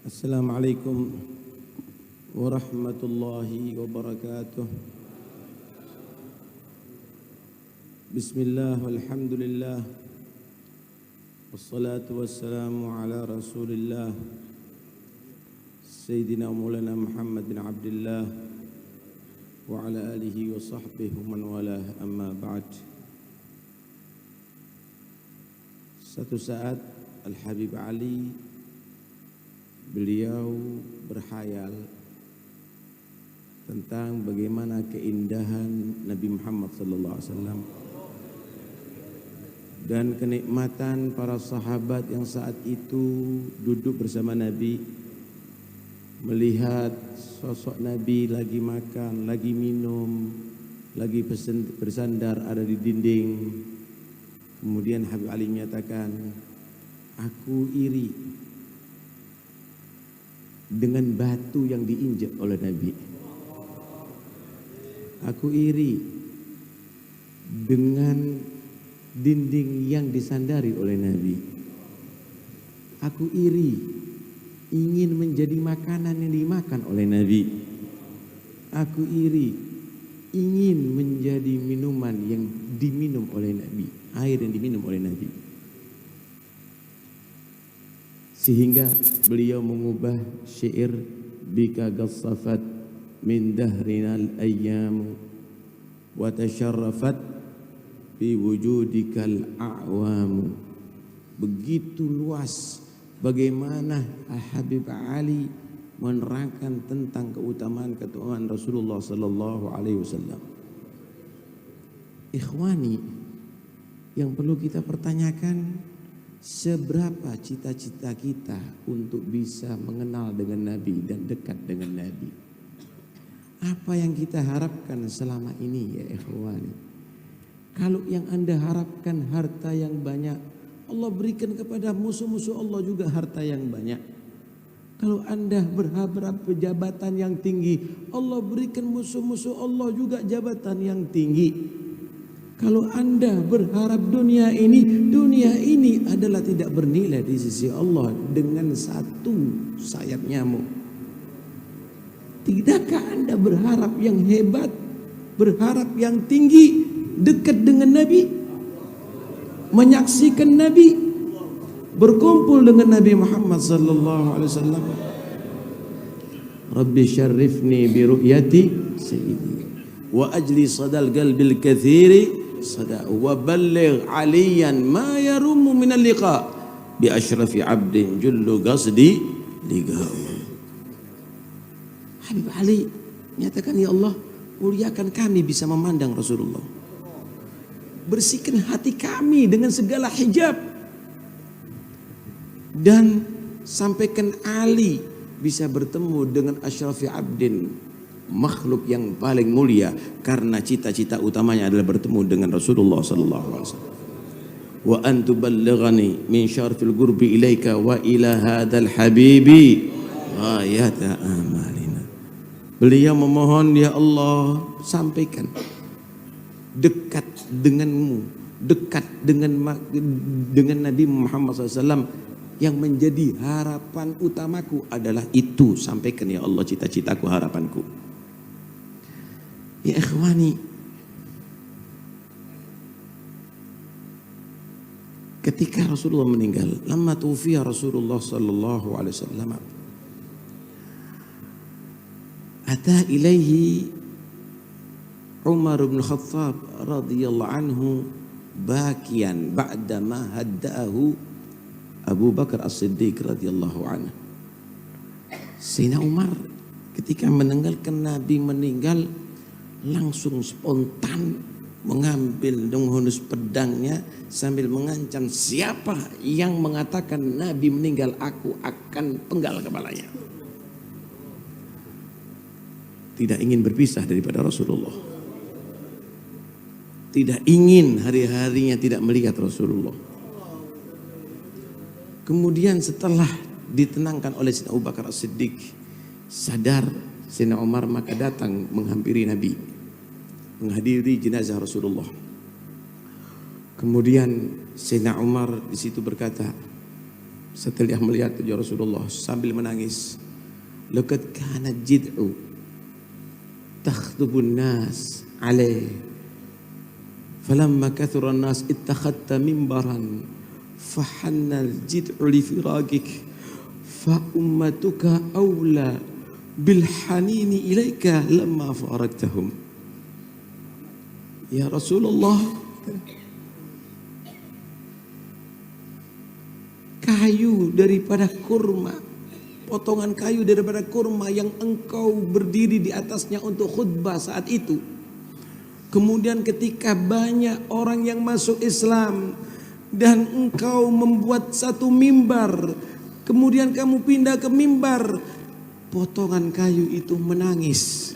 Assalamualaikum warahmatullahi wabarakatuh. Bismillah walhamdulillah wassalatu wassalamu ala rasulillah Sayyidina Maulana Muhammad bin Abdullah wa ala alihi wa sahbihi wa man walah, amma ba'd. Satu saat Al-Habib Ali, beliau berhayal tentang bagaimana keindahan Nabi Muhammad SAW dan kenikmatan para sahabat yang saat itu duduk bersama Nabi, melihat sosok Nabi lagi makan, lagi minum, lagi bersandar ada di dinding. Kemudian Habib Ali menyatakan, aku iri dengan batu yang diinjak oleh Nabi. Aku iri dengan dinding yang disandari oleh Nabi. Aku iri ingin menjadi makanan yang dimakan oleh Nabi. Aku iri ingin menjadi minuman yang diminum oleh Nabi, air yang diminum oleh Nabi. Sehingga beliau mengubah syair, bika gassafat min dahrinal ayyamu wa tasharrafat fi wujudikal a'wamu. Begitu luas bagaimana Habib Ali menerangkan tentang keutamaan Rasulullah sallallahu alaihi wasallam. Ikhwani, yang perlu kita pertanyakan, seberapa cita-cita kita untuk bisa mengenal dengan Nabi dan dekat dengan Nabi? Apa yang kita harapkan selama ini, ya ikhwani? Kalau yang Anda harapkan harta yang banyak, Allah berikan kepada musuh-musuh Allah juga harta yang banyak. Kalau Anda berharap jabatan yang tinggi, Allah berikan musuh-musuh Allah juga jabatan yang tinggi. Kalau Anda berharap dunia ini adalah tidak bernilai di sisi Allah dengan satu sayap nyamuk. Tidakkah Anda berharap yang hebat, berharap yang tinggi, dekat dengan Nabi, menyaksikan Nabi, berkumpul dengan Nabi Muhammad sallallahu alaihi wasallam? Rabbi syarrifni bi ru'yati sayyidi wa ajli sadal qalbil katsiri sada wa balligh aliyan ma yarumu min al-liqa bi ashrafi 'abdin jullu qasdi liqa. Habib Ali menyatakan, ya Allah, muliakan kami bisa memandang Rasulullah. Bersihkan hati kami dengan segala hijab. Dan sampaikan Ali bisa bertemu dengan Ashrafi Abdin, makhluk yang paling mulia, karena cita-cita utamanya adalah bertemu dengan Rasulullah sallallahu alaihi wasallam. Wa an tuballighani min syarfil qurbi ilaika wa ila hadzal habibi ghayata amalina. Beliau memohon, ya Allah, sampaikan dekat denganmu, dekat dengan Nabi Muhammad SAW, yang menjadi harapan utamaku adalah itu. Sampaikan ya Allah cita-citaku, harapanku. Ya ikhwani, ketika Rasulullah meninggal, lamma tufiya Rasulullah sallallahu alaihi wasallam, ata ilaihi Umar bin Khattab radhiyallahu anhu bakian ba'da ma hadda'ahu Abu Bakar As-Siddiq radhiyallahu anhu. Sayyidina Umar ketika meninggalkan Nabi meninggal, langsung spontan mengambil menghunus pedangnya sambil mengancam, siapa yang mengatakan Nabi meninggal, aku akan penggal kepalanya. Tidak ingin berpisah daripada Rasulullah. Tidak ingin hari-harinya tidak melihat Rasulullah. Kemudian setelah ditenangkan oleh Sayyidina Abu Bakar As-Siddiq, sadar Sayyidina Umar, maka datang menghampiri Nabi, menghadiri jenazah Rasulullah. Kemudian Sayyidina Umar di situ berkata, Setelah melihat ya Rasulullah sambil menangis, laqad kana jid'u takhtubun nas alaih falamma kathura an-nas ittakhadta mimbaran fahanna al-jid'u li firaqik fa ummatuka awla bil hanini ilaika lamma faraktahum. Ya Rasulullah, kayu daripada kurma, potongan kayu daripada kurma yang engkau berdiri di atasnya untuk khutbah saat itu. Kemudian ketika banyak orang yang masuk Islam dan engkau membuat satu mimbar, kemudian kamu pindah ke mimbar, potongan kayu itu menangis.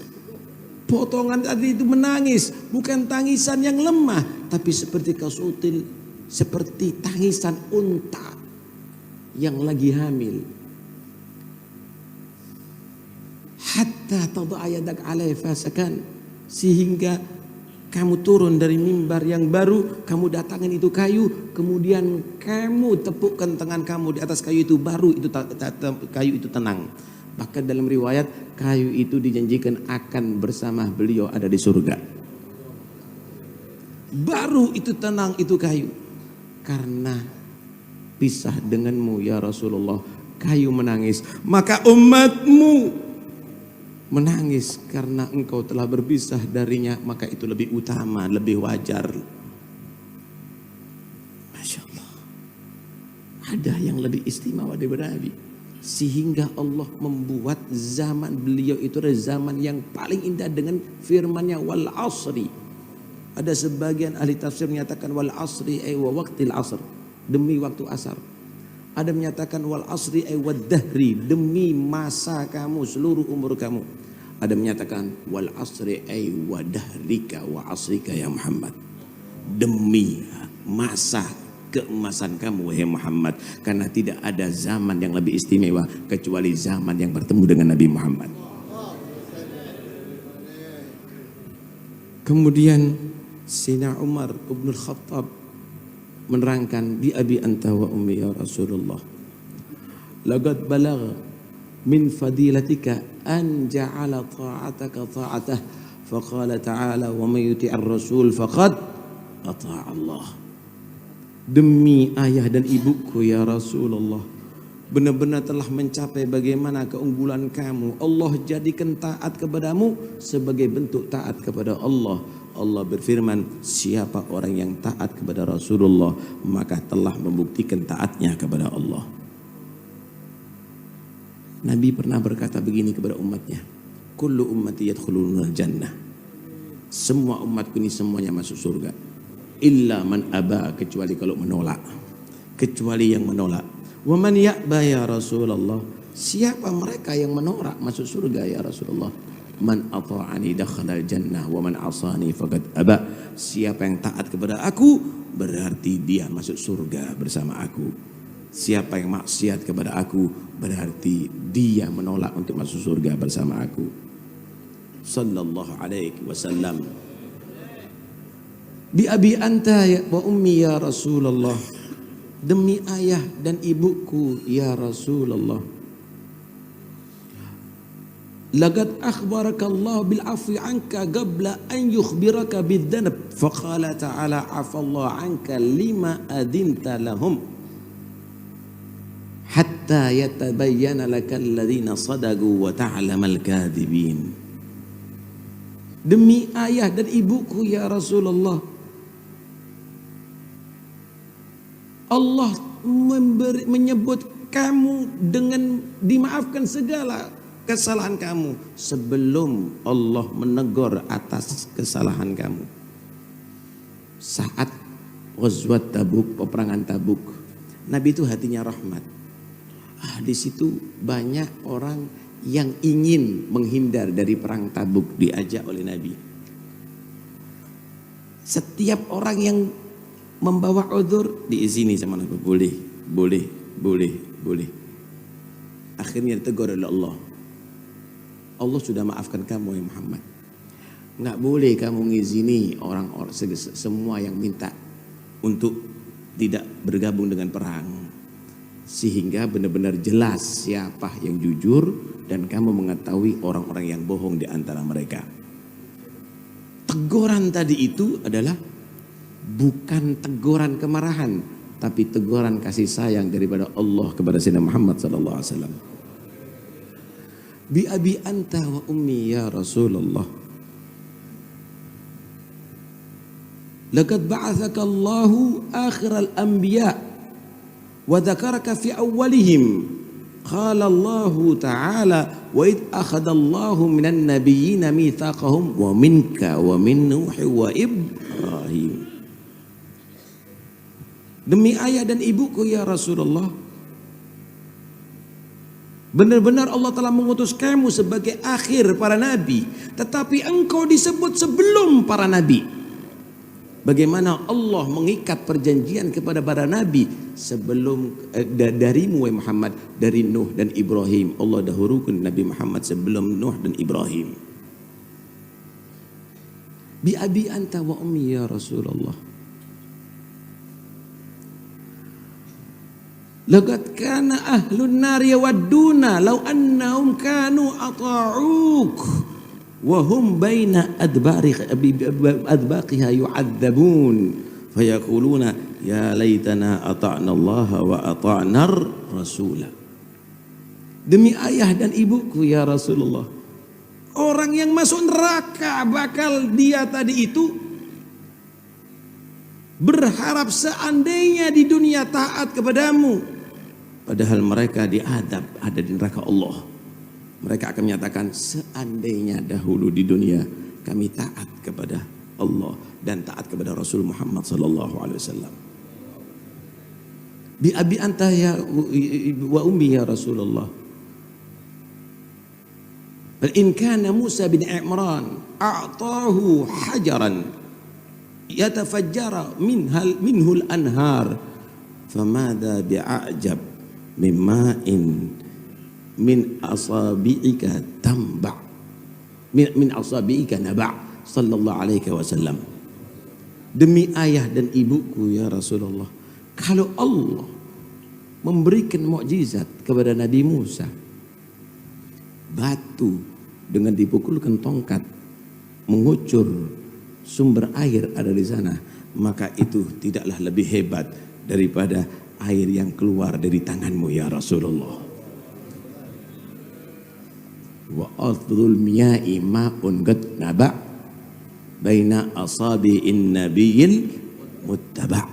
Potongan tadi itu menangis, bukan tangisan yang lemah, tapi seperti kasutil, seperti tangisan unta yang lagi hamil. Hatta tad'a yadak alaihi fasakan, sehingga kamu turun dari mimbar yang baru, kamu datangin itu kayu, kemudian kamu tepukkan tangan kamu di atas kayu itu, baru itu kayu itu tenang. Bahkan dalam riwayat kayu itu dijanjikan akan bersama beliau ada di surga. Baru itu tenang itu kayu, karena pisah denganmu ya Rasulullah. Kayu menangis, maka umatmu menangis karena engkau telah berpisah darinya, maka itu lebih utama, lebih wajar. Masya Allah, ada yang lebih istimewa daripada Nabi, sehingga Allah membuat zaman beliau itu adalah zaman yang paling indah dengan firman-Nya wal asri. Ada sebagian ahli tafsir menyatakan wal asri ay wa waqtil asr, demi waktu asar. Ada menyatakan wal asri ay wad dahri, demi masa kamu, seluruh umur kamu. Ada menyatakan wal asri ay wa dahrika wa asrika ya Muhammad, demi masa keemasan kamu wahai Muhammad, karena tidak ada zaman yang lebih istimewa kecuali zaman yang bertemu dengan Nabi Muhammad. Kemudian Sayyidina Umar bin Khattab menerangkan, bi abi anta wa ummi ya Rasulullah, laqad balagha min fadilatika an ja'ala ta'ataka ta'atah, faqala ta'ala wa may yuti'ir rasul faqad ata'a Allah. Demi ayah dan ibuku ya Rasulullah, benar-benar telah mencapai bagaimana keunggulan kamu. Allah jadikan taat kepadamu sebagai bentuk taat kepada Allah. Allah berfirman, siapa orang yang taat kepada Rasulullah maka telah membuktikan taatnya kepada Allah. Nabi pernah berkata begini kepada umatnya, kullu ummati yadkhulunal jannah, semua umatku ini semuanya masuk surga, illa man aba, kecuali kalau menolak, kecuali yang menolak. Wa man ya'ba ya Rasulullah, siapa mereka yang menolak masuk surga ya Rasulullah? Man ata'ani dakhala jannah wa man asani faqad aba, siapa yang taat kepada aku berarti dia masuk surga bersama aku. Siapa yang maksiat kepada aku berarti dia menolak untuk masuk surga bersama aku. Sallallahu alaihi wasallam. Bi abi anta wa ummi ya Rasulullah, demi ayah dan ibuku ya Rasulullah. Laqad akhbaraka Allah bil afwi anka qabla an yukhbiraka bid dhanab, faqala ta'ala afa Allah anka lima adinta lahum hatta yatabayyana lakal ladzina sadaqu wa ta'lamal kadhibin. Demi ayah dan ibuku ya Rasulullah, Allah menyebut kamu dengan dimaafkan segala kesalahan kamu sebelum Allah menegur atas kesalahan kamu. Saat Ghazwat Tabuk, peperangan Tabuk, Nabi itu hatinya rahmat. Di situ banyak orang yang ingin menghindar dari perang Tabuk, diajak oleh Nabi. Setiap orang yang membawa udzur diizini sama Nabi, boleh. Akhirnya ditegur oleh Allah. Allah sudah maafkan kamu ya Muhammad. Nggak boleh kamu ngizini orang-orang semua yang minta untuk tidak bergabung dengan perang. Sehingga benar-benar jelas siapa yang jujur dan kamu mengetahui orang-orang yang bohong di antara mereka. Teguran tadi itu adalah bukan teguran kemarahan, tapi teguran kasih sayang daripada Allah kepada Sayyidina Muhammad sallallahu alaihi wasallam. Bi abi anta wa ummi ya Rasulullah. Laqad ba'athaka Allahu akhiral anbiya wa dzakaraka fi awwalihim. Qala Allah Ta'ala wa id akhadallahu minan nabiyyina mitsaqahum wa minka wa min Nuh wa Ibrahim. Demi ayah dan ibuku ya Rasulullah, benar-benar Allah telah mengutus kamu sebagai akhir para nabi, tetapi engkau disebut sebelum para nabi. Bagaimana Allah mengikat perjanjian kepada para nabi sebelum darimu wahai Muhammad, dari Nuh dan Ibrahim. Allah dahulukan Nabi Muhammad sebelum Nuh dan Ibrahim. Bi abi anta wa ummi ya Rasulullah. Laqad kana ahlun nar yawadduna law annahum kanu ata'uk wa hum baina adbaqiha yu'adzabun fayaquluna ya laitana ata'na Allah wa ata'na rasula. Demi ayah dan ibuku ya Rasulullah, orang yang masuk neraka bakal dia tadi itu berharap seandainya di dunia taat kepadamu, padahal mereka diadab ada di neraka Allah. Mereka akan menyatakan seandainya dahulu di dunia kami taat kepada Allah dan taat kepada Rasul Muhammad sallallahu alaihi wasallam. Bi abi anta ya wa ummi ya Rasulullah. Bal in kana Musa bin Imran a'tahu hajaran yatafajjara minhul anhar famada bi'ajab mimma'in min asabi'ika tamba min asabi'ika naba' sallallahu alaihi wasallam. Demi ayah dan ibuku ya Rasulullah, kalau Allah memberikan mukjizat kepada Nabi Musa, batu dengan dipukulkan tongkat mengucur sumber air ada di sana, maka itu tidaklah lebih hebat daripada air yang keluar dari tanganmu ya Rasulullah. Wa afdhul miya'i ma'un qad naba' baina asabi'in nabiyil muttaba'.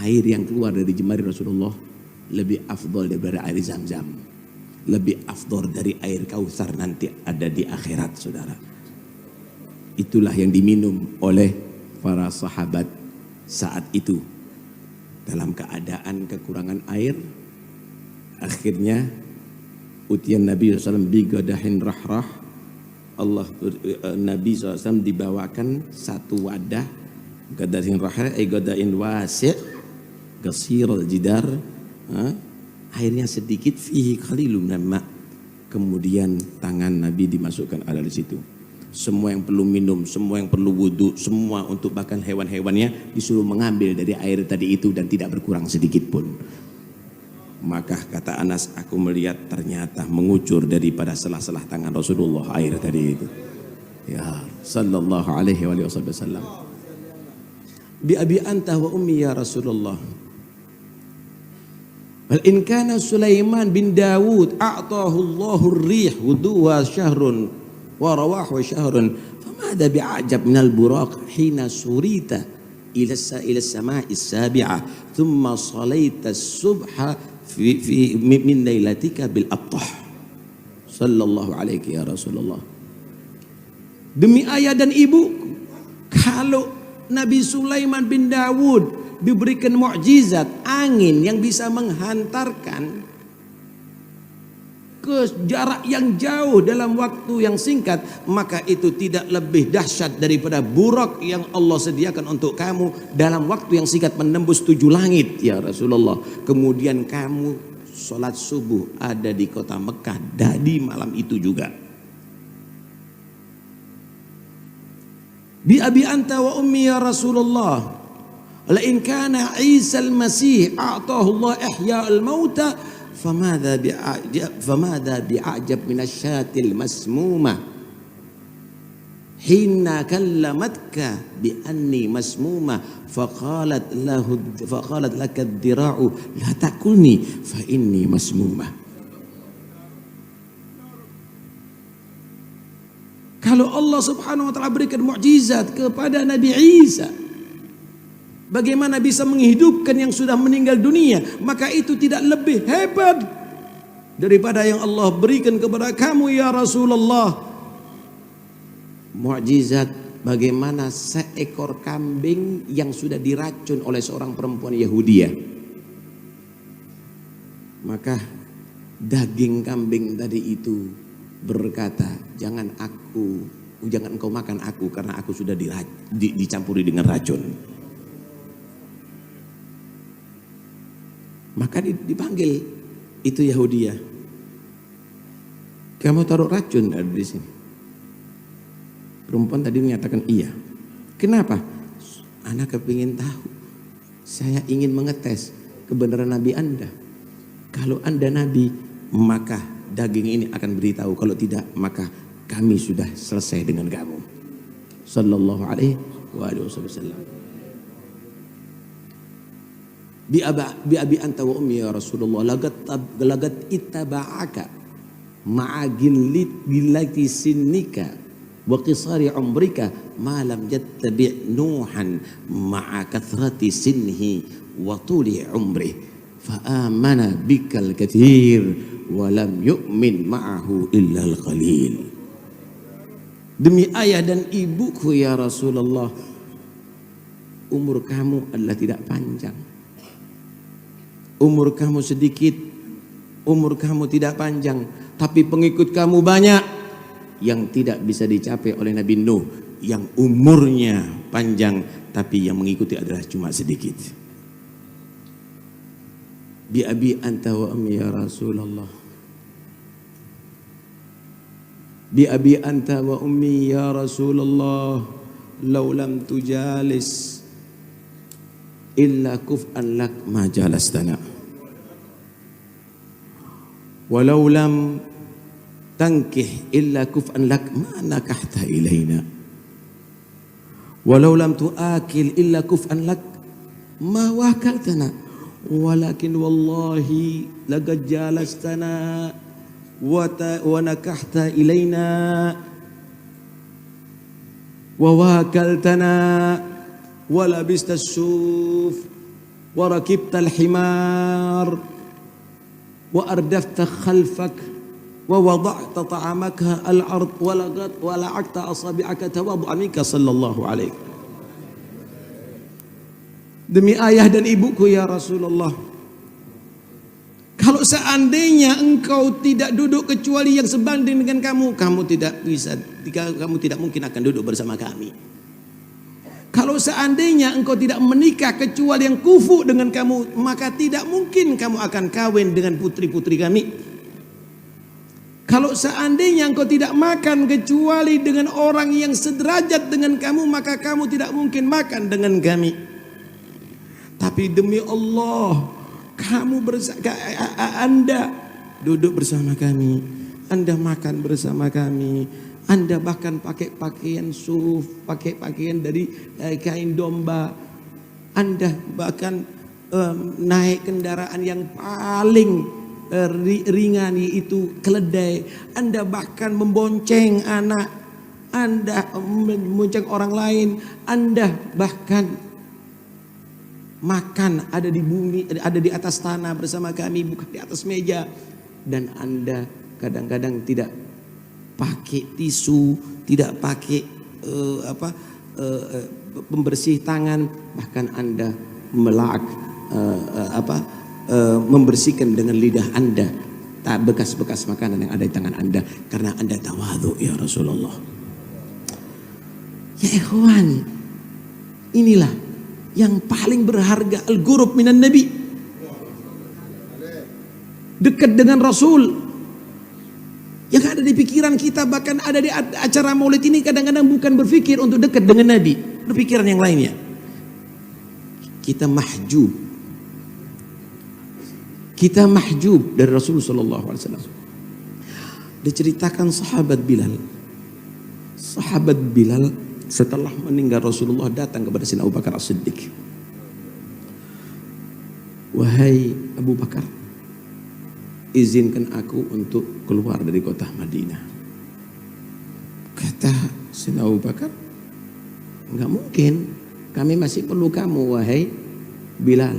Air yang keluar dari jemari Rasulullah lebih afdal daripada air Zam-Zam, lebih afdal dari air Kautsar nanti ada di akhirat, saudara. Itulah yang diminum oleh para sahabat saat itu dalam keadaan kekurangan air. Akhirnya utian Nabi SAW bigadahin rahrah. Nabi SAW dibawakan satu wadah gadahin rahrah gadahin wasi' qasirul jidar, airnya sedikit, fihi qalilun min ma'. Kemudian tangan Nabi dimasukkan ada di situ. Semua yang perlu minum, semua yang perlu wudhu, semua untuk bahkan hewan-hewannya disuruh mengambil dari air tadi itu dan tidak berkurang sedikit pun. Maka kata Anas, aku melihat ternyata mengucur daripada selah-selah tangan Rasulullah air tadi itu. Ya sallallahu alaihi wasallam. Bi abi anta wa ummi ya Rasulullah. Bal in kana Sulaiman bin Dawud a'tahu Allahu ar-rih huduwa syahrun wa rawahu syahrun famada bi'ajab minal buraq hina surita ila as-sama'i as-sabi'ah thumma salaita as-subha fi min lailatika bil abtah sallallahu alaihi ya Rasulullah. Demi ayah dan ibu, kalau Nabi Sulaiman bin Dawud diberikan mukjizat angin yang bisa menghantarkan ke jarak yang jauh dalam waktu yang singkat, maka itu tidak lebih dahsyat daripada buraq yang Allah sediakan untuk kamu dalam waktu yang singkat menembus 7 langit ya Rasulullah. Kemudian kamu sholat subuh ada di kota Mekah di malam itu juga. Bi abi anta wa ummi ya Rasulullah. La in kana Isa al-Masih a'tahu Allah ihya al-mauta famadha bi'ajab min asyatil masmumah hina kallamatka bi anni masmumah faqalat laka ad-dira'u la takulni fa inni masmumah. Kalau Allah Subhanahu wa taala berikan mukjizat kepada Nabi Isa, bagaimana bisa menghidupkan yang sudah meninggal dunia, maka itu tidak lebih hebat daripada yang Allah berikan kepada kamu ya Rasulullah. Mukjizat bagaimana seekor kambing yang sudah diracun oleh seorang perempuan Yahudiyah. Maka daging kambing tadi itu berkata, jangan engkau makan aku karena aku sudah dicampuri dengan racun. Maka dipanggil itu Yahudiyah. Kamu taruh racun di sini. Perempuan tadi menyatakan iya. Kenapa? Anak kepingin tahu. Saya ingin mengetes kebenaran Nabi Anda. Kalau Anda Nabi, maka daging ini akan beritahu. Kalau tidak, maka kami sudah selesai dengan kamu. Sallallahu alaihi wasallam. Bi abi anta wa ummi ya Rasulullah lagat ittaba'aka ma'a gillati sinnika wa qisari umrika ma lam yattabi' nuhan ma'a kathrati sinhi wa tuli umri fa amana bikal kathir walam yu'min ma'ahu illa al-qalil. Demi ayah dan ibuku ya Rasulullah, umur kamu adalah tidak panjang. Umur kamu sedikit, umur kamu tidak panjang, tapi pengikut kamu banyak yang tidak bisa dicapai oleh Nabi Nuh yang umurnya panjang tapi yang mengikuti adalah cuma sedikit. Bi abi anta wa ummi ya Rasulullah. Bi abi anta wa ummi ya Rasulullah. Law lam tujalis illa kuf'an lak ma jalastana. Walau lam tankih illa kuf'an lak ma nakahta ilaina. Walau lam tuakil illa kuf'an lak ma wakaltana. Walakin wallahi laqad jalastana wa nakahta ilaina wa wakaltana wa labista as-suf wa rakibta al-himar wa ardafta khalfak wa wada'ta ta'amaka al-ard wa la'akta asabi'aka tawaddu'an minka sallallahu alaihi. Demi ayah dan ibuku ya Rasulullah, kalau seandainya engkau tidak duduk kecuali yang sebanding dengan kamu tidak bisa, kamu tidak mungkin akan duduk bersama kami. Kalau seandainya engkau tidak menikah kecuali yang kufu dengan kamu, maka tidak mungkin kamu akan kawin dengan putri-putri kami. Kalau seandainya engkau tidak makan kecuali dengan orang yang sederajat dengan kamu, maka kamu tidak mungkin makan dengan kami. Tapi demi Allah, Anda duduk bersama kami, Anda makan bersama kami, Anda bahkan pakai pakaian suf, pakai pakaian dari kain domba, Anda bahkan naik kendaraan yang paling ringan yaitu keledai, Anda bahkan membonceng anak, Anda membonceng orang lain, Anda bahkan makan ada di bumi, ada di atas tanah bersama kami, bukan di atas meja. Dan Anda kadang-kadang tidak pakai tisu, tidak pakai pembersih tangan, bahkan Anda membersihkan dengan lidah Anda bekas-bekas makanan yang ada di tangan Anda, karena Anda tawadhu ya Rasulullah. Ya ikhwan, inilah yang paling berharga, al-ghurub minan nabi, dekat dengan Rasul. Yang ada di pikiran kita, bahkan ada di acara maulid ini, kadang-kadang bukan berpikir untuk dekat dengan Nabi, berpikiran yang lainnya. kita mahjub. Kita mahjub dari Rasulullah sallallahu alaihi wasallam. Diceritakan sahabat Bilal. Sahabat Bilal setelah meninggal Rasulullah datang kepada Sayyidina Abu Bakar As-Siddiq. Wahai Abu Bakar, izinkan aku untuk keluar dari kota Madinah. Kata Sayyidina Abu Bakar, enggak mungkin, kami masih perlu kamu wahai Bilal.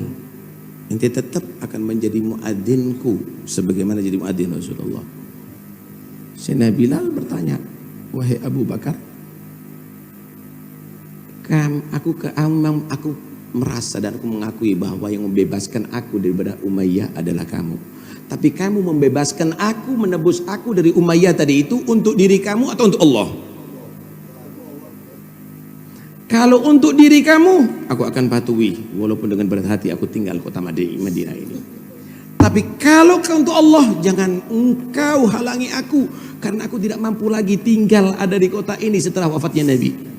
Ente tetap akan menjadi muadzinku sebagaimana jadi muadzin Rasulullah. Sayyidina Bilal bertanya, wahai Abu Bakar, aku merasa dan aku mengakui bahwa yang membebaskan aku daripada Umayyah adalah kamu. Tapi kamu membebaskan aku, menebus aku dari Umayyah tadi itu untuk diri kamu atau untuk Allah? Kalau untuk diri kamu, aku akan patuhi walaupun dengan berat hati aku tinggal kota Madinah ini. Tapi kalau untuk Allah, jangan engkau halangi aku, karena aku tidak mampu lagi tinggal ada di kota ini setelah wafatnya Nabi.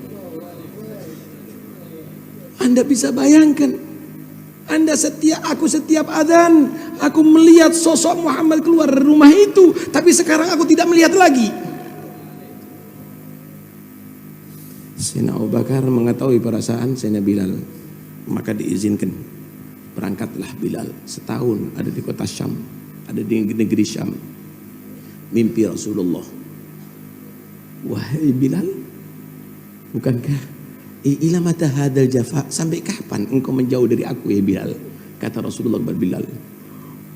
Anda bisa bayangkan, aku setiap adzan, aku melihat sosok Muhammad keluar dari rumah itu, tapi sekarang aku tidak melihat lagi. Sayyidina Abu Bakar mengetahui perasaan Sayyidina Bilal, maka diizinkan. Berangkatlah Bilal setahun ada di kota Syam, ada di negeri Syam. Mimpi Rasulullah, wahai Bilal, bukankah ila mata hadal jafa, sampai kapan engkau menjauh dari aku ya Bilal? Kata Rasulullah kepada Bilal.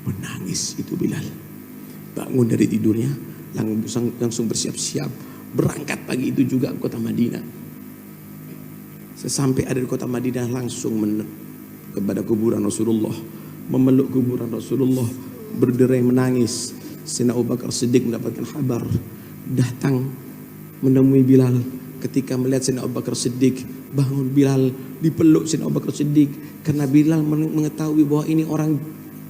Menangis itu Bilal, bangun dari tidurnya, langsung bersiap-siap berangkat pagi itu juga ke kota Madinah. Sesampai ada di kota Madinah langsung kepada kuburan Rasulullah, memeluk kuburan Rasulullah, berderai menangis. Sayyidina Abu Bakar Siddiq mendapatkan kabar, datang menemui Bilal. Ketika melihat Sayyidina Abu Bakar Siddiq, bangun Bilal, dipeluk Sayyidina Abu Bakar Siddiq, karena Bilal mengetahui bahwa ini orang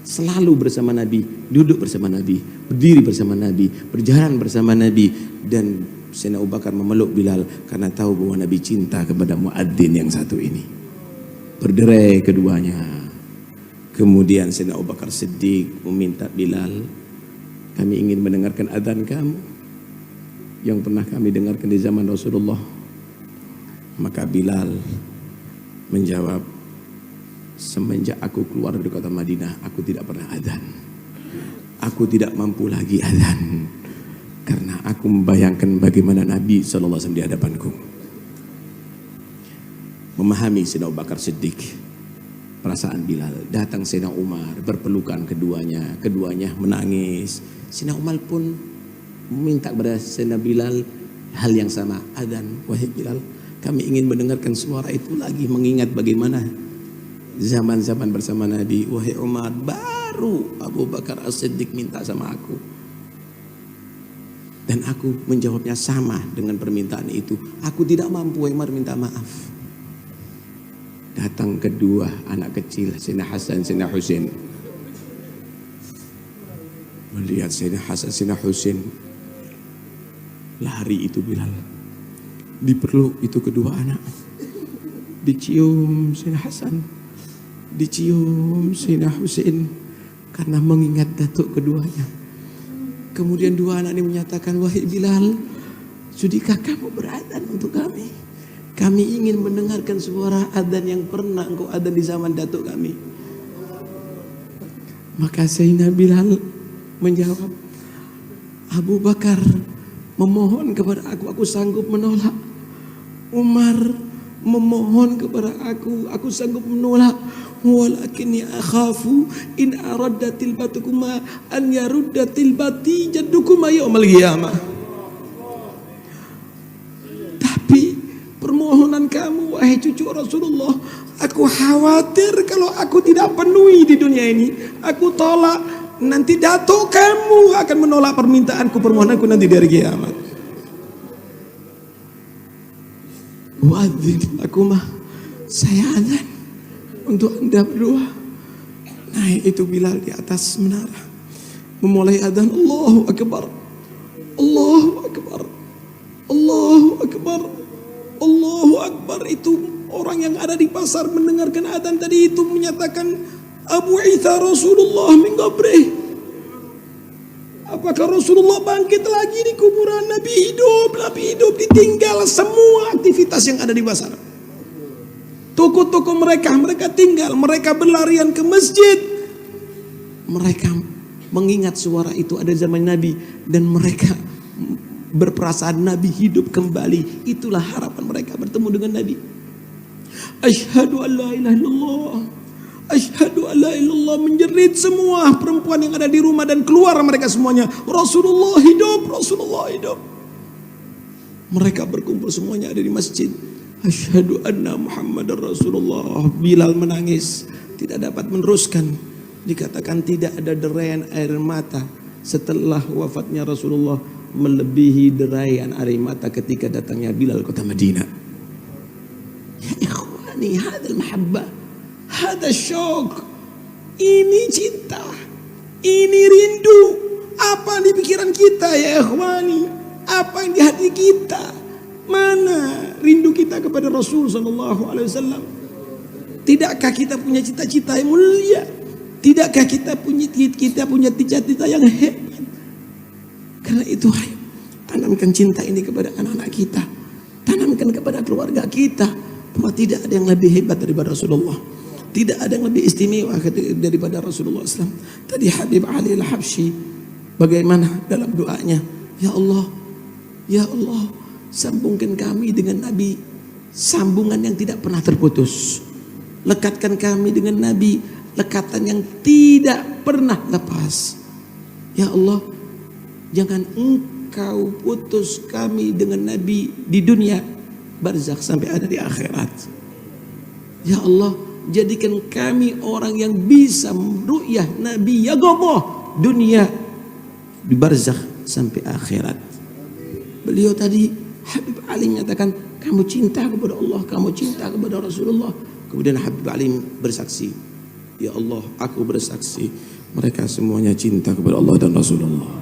selalu bersama Nabi, duduk bersama Nabi, berdiri bersama Nabi, berjalan bersama Nabi. Dan Sayyidina Abu Bakar memeluk Bilal karena tahu bahwa Nabi cinta kepada muadzin yang satu ini. Berderai keduanya. Kemudian Sayyidina Abu Bakar Siddiq meminta Bilal, kami ingin mendengarkan adzan kamu yang pernah kami dengarkan di zaman Rasulullah. Maka Bilal menjawab, semenjak aku keluar dari kota Madinah, aku tidak pernah adzan. Aku tidak mampu lagi adzan, karena aku membayangkan bagaimana Nabi SAW di hadapanku. Memahami Sayyidina Abu Bakar Siddiq perasaan Bilal. Datang Sayyidina Umar, berpelukan keduanya menangis. Sayyidina Umar pun meminta kepada Sayyidina Bilal hal yang sama, adzan wahai Bilal, kami ingin mendengarkan suara itu lagi, mengingat bagaimana zaman-zaman bersama Nabi. Wahai Umar, baru Abu Bakar As-Siddiq minta sama aku, dan aku menjawabnya sama dengan permintaan itu. Aku tidak mampu, Umar minta maaf. Datang kedua anak kecil, Sayyidina Hasan, Sayyidina Husain. Melihat Sayyidina Hasan, Sayyidina Husain, lari itu Bilal, dipeluk itu kedua anak, dicium Sayyidina Hasan, dicium Sayyidina Husain, karena mengingat datuk keduanya. Kemudian dua anak ini menyatakan, wahai Bilal, sudikah kamu beradzan untuk kami? Kami ingin mendengarkan suara adzan yang pernah engkau adzan di zaman datuk kami. Maka Sayyidina Bilal menjawab, Abu Bakar memohon kepada aku sanggup menolak. Umar memohon kepada aku sanggup menolak. Walakinni akhafu in aradda tilbatukuma an yarudda tilbati jaddukuma yaumal qiyamah. Tapi permohonan kamu wahai cucu Rasulullah, aku khawatir kalau aku tidak penuhi di dunia ini, aku tolak, nanti datuk kamu akan menolak permohonanku nanti di hari kiamat. Wadzin aku mah, saya adzan untuk anda berdua. Naik itu Bilal di atas menara, memulai adzan, Allahu Akbar, Allahu Akbar, Allahu Akbar, Allahu Akbar. Itu Orang yang ada di pasar mendengarkan adzan tadi itu menyatakan Abu Isa Rasulullah min qabrih. Apakah Rasulullah bangkit lagi di kuburan? Nabi hidup, ditinggal semua aktivitas yang ada di pasar. Toko-toko mereka tinggal, mereka berlarian ke masjid. Mereka mengingat suara itu ada zaman Nabi dan mereka berperasaan Nabi hidup kembali. Itulah harapan mereka bertemu dengan Nabi. Asyhadu an la ilaha illallah. Asyhadu an la ilaha illallah, menjerit semua perempuan yang ada di rumah dan keluar mereka semuanya. Rasulullah hidup, Rasulullah hidup. Mereka berkumpul semuanya ada di masjid. Asyhadu anna Muhammadar Rasulullah. Bilal menangis, tidak dapat meneruskan. Dikatakan tidak ada deraian air mata setelah wafatnya Rasulullah melebihi deraian air mata ketika datangnya Bilal kota Madinah. Ya ikhwani, hadal mahabbah, hadal syauq. Ini cinta, ini rindu. Apa di pikiran kita ya ikhwani? Apa yang di hati kita? Mana rindu kita kepada Rasul sallallahu alaihi wasallam? Tidakkah kita punya cita-cita yang mulia? Tidakkah kita punya cita-cita yang hebat? Karena itu ayo tanamkan cinta ini kepada anak-anak kita. Tanamkan kepada keluarga kita. Bahwa tidak ada yang lebih hebat daripada Rasulullah. Tidak ada yang lebih istimewa daripada Rasulullah SAW. Tadi Habib Ali Al-Habsyi bagaimana dalam doanya? Ya Allah, ya Allah, sambungkan kami dengan Nabi. Sambungan yang tidak pernah terputus. Lekatkan kami dengan Nabi. Lekatan yang tidak pernah lepas. Ya Allah, jangan engkau putus kami dengan Nabi di dunia, barzakh sampai ada di akhirat. Ya Allah, jadikan kami orang yang bisa ru'yah Nabi ya Allah, dunia di barzakh sampai akhirat. Beliau tadi Habib Ali menyatakan kamu cinta kepada Allah, kamu cinta kepada Rasulullah. Kemudian Habib Ali bersaksi, ya Allah, aku bersaksi mereka semuanya cinta kepada Allah dan Rasulullah.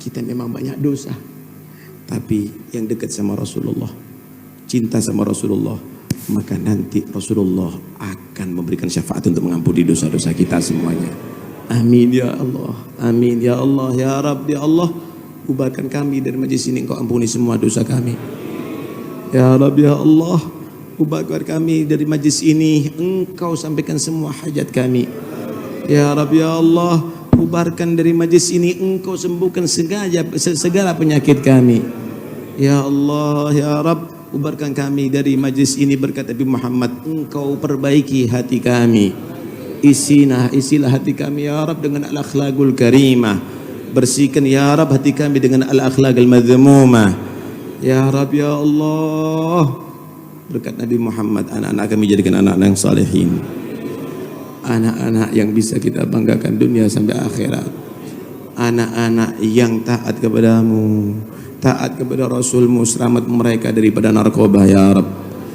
Kita memang banyak dosa, tapi yang dekat sama Rasulullah, cinta sama Rasulullah, maka nanti Rasulullah akan memberikan syafaat untuk mengampuni dosa-dosa kita semuanya. Amin ya Allah, amin ya Allah, ya Rabb, ya Allah, ubarkan kami dari majlis ini, engkau ampuni semua dosa kami. Ya Rabb, ya Allah, ubarkan kami dari majlis ini, engkau sampaikan semua hajat kami. Ya Rabb, ya Allah, ubarkan dari majlis ini, engkau sembuhkan segala penyakit kami. Ya Allah, ya Rabb, ubarkan kami dari majlis ini berkat Nabi Muhammad, engkau perbaiki hati kami. Isilah hati kami ya Rabb dengan al-akhlaqul karimah. Bersihkan ya Rabb hati kami dengan al-akhlaqul madhmumah. Ya Rabb, ya Allah, berkat Nabi Muhammad, anak-anak kami jadikan anak-anak yang salihin, anak-anak yang bisa kita banggakan dunia sampai akhirat, anak-anak yang taat kepadamu, taat kepada Rasulmu. Selamat mereka daripada narkoba ya Rabb,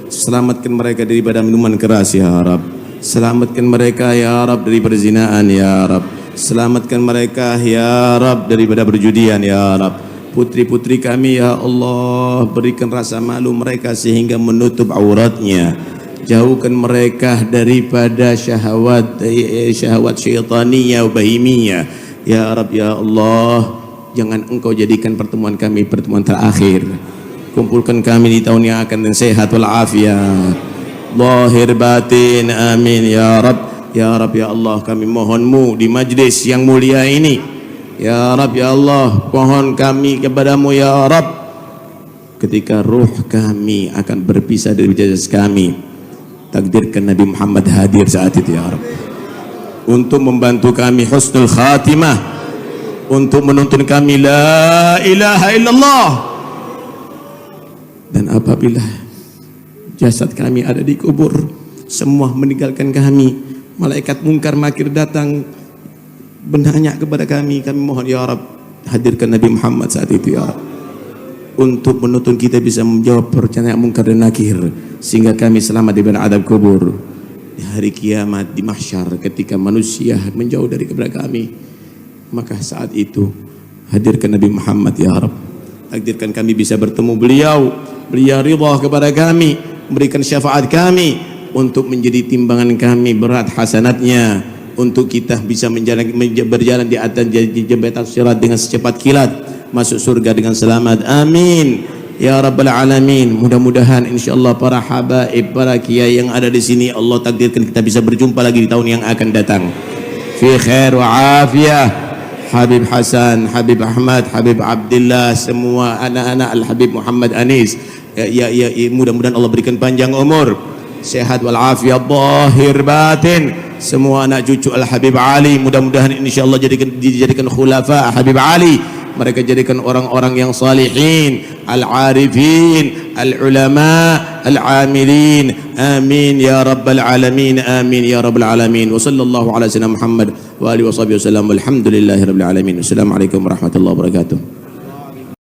selamatkan mereka daripada minuman keras ya Rabb, selamatkan mereka ya Rabb dari perzinaan ya Rabb, selamatkan mereka ya Rabb daripada perjudian ya Rabb. Putri-putri kami ya Allah, berikan rasa malu mereka sehingga menutup auratnya. Jauhkan mereka daripada syahwat syaitaniyah bahimiyah. Ya Rabb, ya Allah, jangan engkau jadikan pertemuan kami pertemuan terakhir. Kumpulkan kami di tahun yang akan dan sehat walafiat, zahir batin, amin ya Rabb. Ya Rabb, ya Allah, kami mohonmu di majlis yang mulia ini, ya Rabb, ya Allah, mohon kami kepadamu ya Rabb, ketika ruh kami akan berpisah dari jasad kami, takdirkan Nabi Muhammad hadir saat itu ya Rabb, untuk membantu kami husnul khatimah, untuk menuntun kami la ilaha illallah. Dan apabila jasad kami ada di kubur, semua meninggalkan kami, malaikat mungkar makir datang bertanya kepada kami mohon ya Rabb, hadirkan Nabi Muhammad saat itu ya Rabb, untuk menuntun kita bisa menjawab pertanyaan mungkar dan nakir, sehingga kami selamat dari adab kubur. Di hari kiamat, di mahsyar, ketika manusia menjauh dari kepada kami, maka saat itu hadirkan Nabi Muhammad ya Rabb, takdirkan kami bisa bertemu beliau ridha kepada kami, memberikan syafaat kami untuk menjadi timbangan kami berat hasanatnya, untuk kita bisa berjalan di atas jembatan sirat dengan secepat kilat, masuk surga dengan selamat. Amin ya rabbal alamin. Mudah-mudahan insyaallah para habaib, para kiai yang ada di sini, Allah takdirkan kita bisa berjumpa lagi di tahun yang akan datang fi khair wa afiyah. Habib Hasan, Habib Ahmad, Habib Abdullah, semua anak-anak Al-Habib Muhammad Anis, ya mudah-mudahan Allah berikan panjang umur, sehat wal afiyah zahir batin. Semua anak cucu Al-Habib Ali, mudah-mudahan insyaallah dijadikan khulafa Habib Ali, mereka jadikan orang-orang yang salihin, al-arifin, al-ulama, al-amilin. Amin ya rabbal alamin. Amin ya rabbal alamin. Wa sallallahu ala sayyidina Muhammad wa alihi wa sahbihi wasallam. Walhamdulillahirabbil alamin. Assalamualaikum warahmatullahi wabarakatuh.